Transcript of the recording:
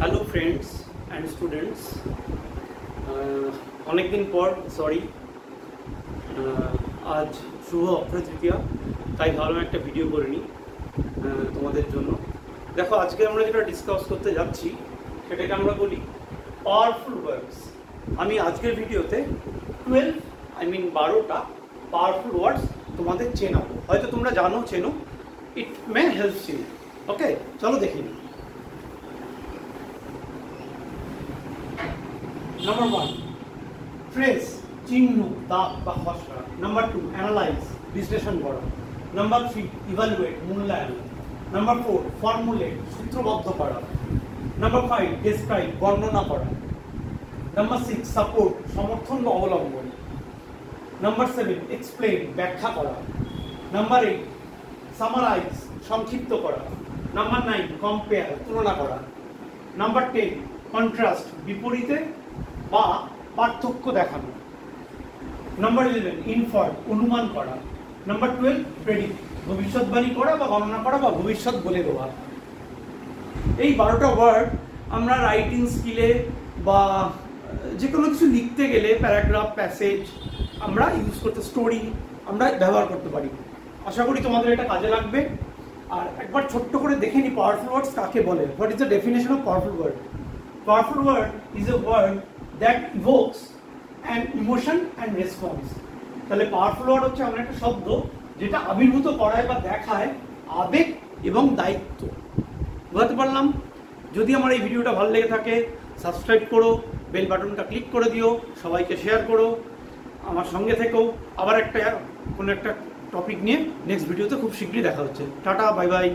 Hello friends and students, অনেকদিন পর আজ শুভ অক্ষয় তৃতীয়া, তাই ভাবলাম একটা ভিডিও করে নিই তোমাদের জন্য। দেখো, আজকে আমরা যেটা ডিসকাস করতে যাচ্ছি সেটাকে আমরা বলি পাওয়ারফুল ওয়ার্ডস। আমি আজকের ভিডিওতে 12টা পাওয়ারফুল ওয়ার্ডস তোমাদের চেনাবো। হয়তো তোমরা জানো, চেনো, ইট মে হেল্পস ইউ। ওকে, চলো দেখি। Number 1, ট্রেস, চিহ্ন, দাগ বা খসড়া। Number 2, অ্যানালাইজ, বিশ্লেষণ করা। Number 3, ইভালুয়েট, মূল্যায়ন। Number 4, ফর্মুলেট, সূত্রবদ্ধ করা। Number 5, ডেসক্রাইব, বর্ণনা করা। Number 6, সাপোর্ট, সমর্থন বা অবলম্বন। Number 7, এক্সপ্লেইন, ব্যাখ্যা করা। Number 8, সামারাইজ, সংক্ষিপ্ত করা। Number 9, কম্পেয়ার, তুলনা করা। Number 10, কন্ট্রাস্ট, বিপরীতে বা পার্থক্য দেখানো। নাম্বার 11, ইনফার, অনুমান করা। নাম্বার 12, প্রেডিক্ট, ভবিষ্যৎবাণী করা বা গণনা করা বা ভবিষ্যৎ বলে দেওয়া। এই 12টা ওয়ার্ড আমরা রাইটিং স্কিলে বা যে কোনো কিছু লিখতে গেলে, প্যারাগ্রাফ, প্যাসেজ আমরা ইউজ করতে, স্টোরি আমরা ব্যবহার করতে পারি। আশা করি তোমাদের এটা কাজে লাগবে। আর একবার ছোট্ট করে দেখে নি পাওয়ারফুল ওয়ার্ডস কাকে বলে। What is the definition of powerful word? Powerful word is a word that evokes an emotion and response. তাহলে পাওয়ারফুল ওয়ার্ড হচ্ছে এমন একটা শব্দ যেটা আবির্ভূত করায় বা দেখায় আবেগ এবং দায়িত্ব। বুঝতে পারলাম? যদি আমার এই ভিডিওটা ভালো লেগে থাকে, সাবস্ক্রাইব করো, বেল বাটনটা ক্লিক করে দিও, সবাইকে শেয়ার করো, আমার সঙ্গে থেকেও। আবার কোনো একটা টপিক নিয়ে নেক্সট ভিডিওতে খুব শীঘ্রই দেখা হচ্ছে। Tata, bye bye.